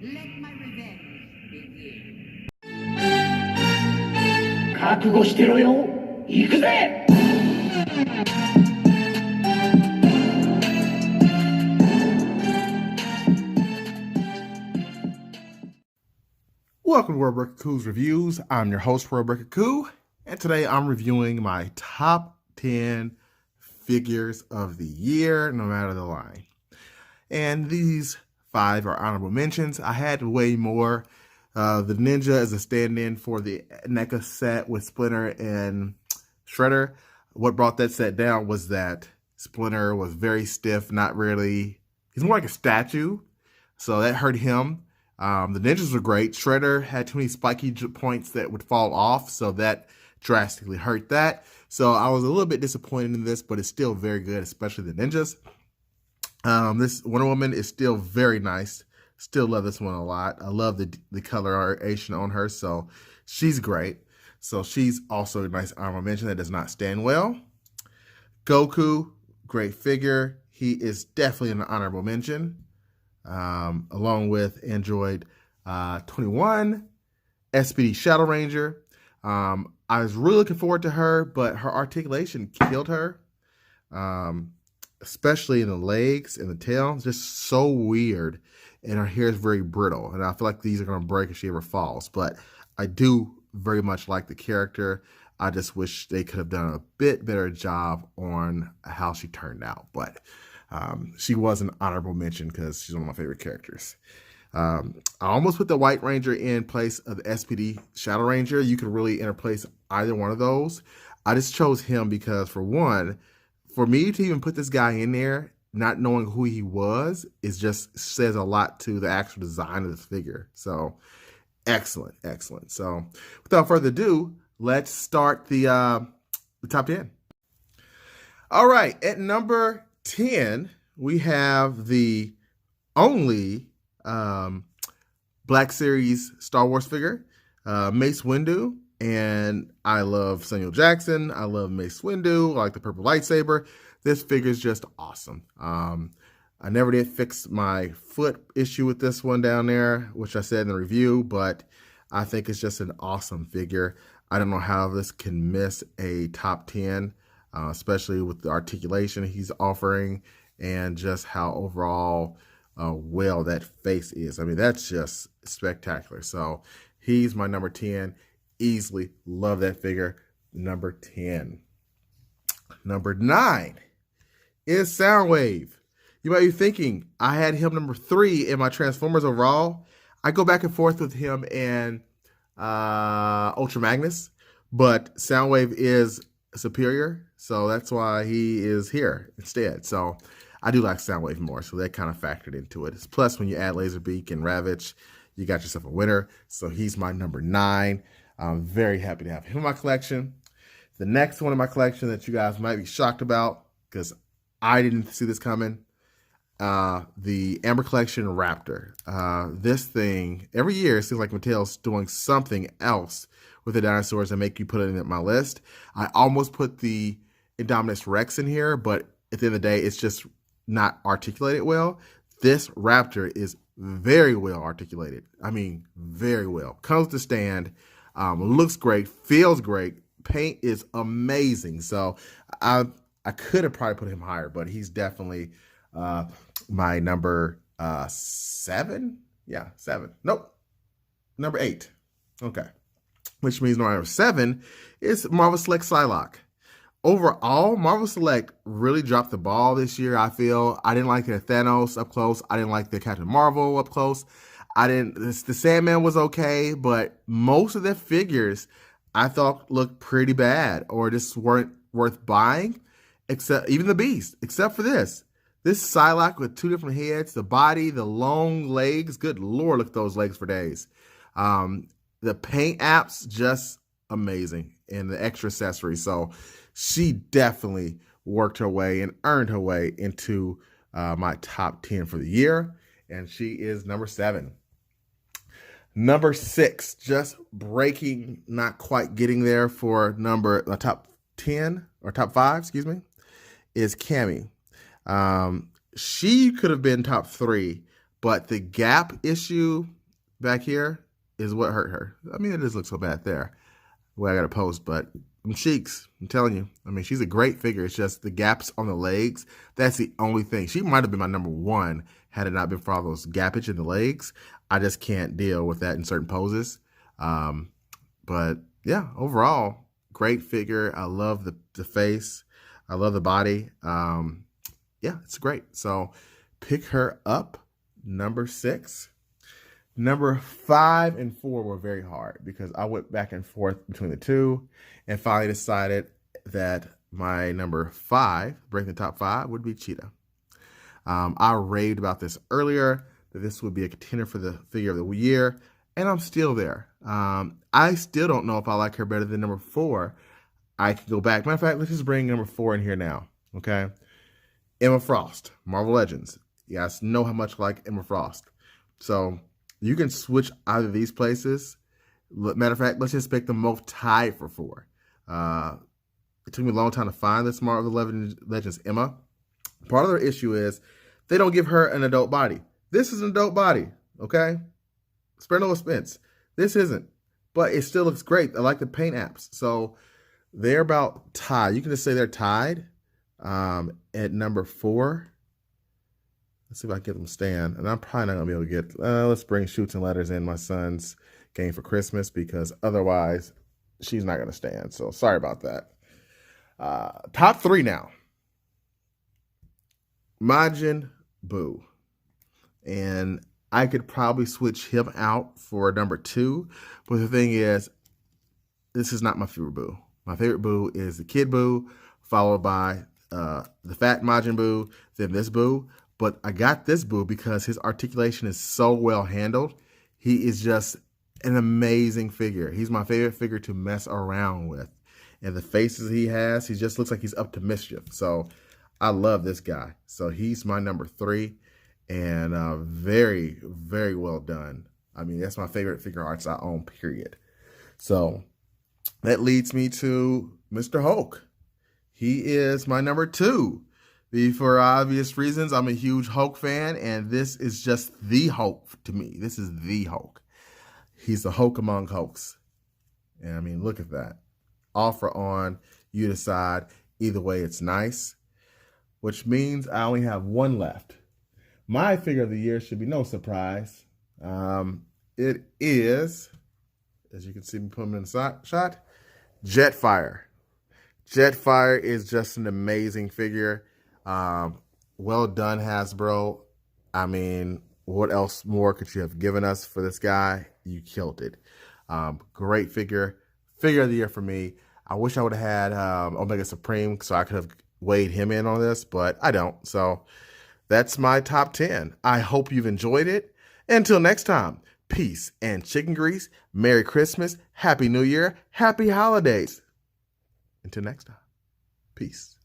Let my revenge begin. 覚悟してろよ。行くぜ。Welcome to Royal Coo's Reviews. I'm your host, Royal Coo, and today I'm reviewing my top 10 figures of the year, no matter the line. And these 5 are honorable mentions. I had way more. The Ninja is a stand-in for the NECA set with Splinter and Shredder. What brought that set down was that Splinter was very stiff, not really. He's more like a statue, so that hurt him. The Ninjas were great. Shredder had too many spiky points that would fall off, so that drastically hurt that. So I was a little bit disappointed in this, but it's still very good, especially the Ninjas. This Wonder Woman is still very nice. Still love this one a lot. I love the coloration on her, so she's great. So she's also a nice honorable mention that does not stand well. Goku, great figure. He is definitely an honorable mention. Along with Android 21, SPD Shadow Ranger. I was really looking forward to her, but her articulation killed her. Especially in the legs and the tail. It's just so weird. And her hair is very brittle. And I feel like these are going to break if she ever falls. But I do very much like the character. I just wish they could have done a bit better job on how she turned out. But she was an honorable mention because she's one of my favorite characters. I almost put the White Ranger in place of the SPD Shadow Ranger. You could really interplace either one of those. I just chose him because, for one, for me to even put this guy in there, not knowing who he was, is just says a lot to the actual design of this figure. So, excellent, excellent. So, without further ado, let's start the top 10. All right, at number 10, we have the only Black Series Star Wars figure, Mace Windu. And I love Samuel Jackson. I love Mace Windu. I like the purple lightsaber. This figure is just awesome. I never did fix my foot issue with this one down there, which I said in the review, but I think it's just an awesome figure. I don't know how this can miss a top 10, especially with the articulation he's offering and just how overall well that face is. I mean, that's just spectacular. So he's my number 10. Easily love that figure. Number 10. Number 9 is Soundwave. You might be thinking, I had him number 3 in my Transformers overall. I go back and forth with him and Ultra Magnus, but Soundwave is superior, so that's why he is here instead. So I do like Soundwave more, so that kind of factored into it. Plus, when you add Laserbeak and Ravage, you got yourself a winner. So he's my number 9. I'm very happy to have him in my collection. The next one in my collection that you guys might be shocked about, because I didn't see this coming, the Amber Collection Raptor. This thing, every year it seems like Mattel's doing something else with the dinosaurs and make you put it in my list. I almost put the Indominus Rex in here, but at the end of the day, it's just not articulated well. This Raptor is very well articulated. I mean, very well. Comes to stand, looks great, feels great. Paint is amazing. So I could have probably put him higher, but he's definitely my number 7. Yeah, 7. Nope. Number 8. Okay. Which means number 7 is Marvel Select Psylocke. Overall, Marvel Select really dropped the ball this year, I feel. I didn't like the Thanos up close. I didn't like the Captain Marvel up close. The Sandman was okay, but most of the figures I thought looked pretty bad or just weren't worth buying, except even the Beast, except for this. This Psylocke with 2 different heads, the body, the long legs. Good Lord, look at those legs for days. The paint apps, just amazing. And the extra accessories. So she definitely worked her way and earned her way into my top 10 for the year. And she is number 7. Number 6, just breaking, not quite getting there for top 10 or top 5, excuse me, is Cammy. She could have been top 3, but the gap issue back here is what hurt her. I mean, it doesn't look so bad there, the way I got to post, but them cheeks, I'm telling you. I mean, she's a great figure. It's just the gaps on the legs. That's the only thing. She might have been my number one had it not been for all those gappage in the legs. I just can't deal with that in certain poses. But yeah, overall, great figure. I love the face. I love the body. Yeah, it's great. So pick her up, number 6. Number 5 and 4 were very hard because I went back and forth between the two and finally decided that my number 5, breaking the top 5, would be Cheetah. I raved about this earlier, that this would be a contender for the figure of the year, and I'm still there. I still don't know if I like her better than number 4. I could go back. Matter of fact, let's just bring number 4 in here now, okay? Emma Frost, Marvel Legends. You guys know how much I like Emma Frost. So you can switch either of these places. Matter of fact, let's just pick them both tied for 4. It took me a long time to find this Marvel Legends Emma. Part of their issue is they don't give her an adult body. This is an adult body, okay? Spare no expense. This isn't, but it still looks great. I like the paint apps. So they're about tied. You can just say they're tied at number 4. Let's see if I can get them to stand. And I'm probably not going to be able to get, let's bring Shoots and Letters in, my son's game for Christmas, because otherwise she's not going to stand. So sorry about that. Top 3 now. Majin Buu. And I could probably switch him out for number 2. But the thing is, this is not my favorite Buu. My favorite Buu is the Kid Buu, followed by the Fat Majin Buu, then this Buu. But I got this Buu because his articulation is so well handled. He is just an amazing figure. He's my favorite figure to mess around with. And the faces he has, he just looks like he's up to mischief. So I love this guy. So he's my number 3. And very, very well done. I mean, that's my favorite figure arts I own, period. So that leads me to Mr. Hulk. He is my number 2. For obvious reasons, I'm a huge Hulk fan, and this is just the Hulk to me. This is the Hulk. He's the Hulk among Hulks. And I mean, look at that. Offer on, you decide. Either way, it's nice. Which means I only have 1 left. My figure of the year should be no surprise. It is, as you can see me put him in the shot, Jetfire. Jetfire is just an amazing figure. Well done, Hasbro. I mean, what else more could you have given us for this guy? You killed it. Great figure. Figure of the year for me. I wish I would have had Omega Supreme so I could have weighed him in on this, but I don't. So that's my top 10. I hope you've enjoyed it. Until next time, peace and chicken grease. Merry Christmas. Happy New Year. Happy holidays. Until next time, peace.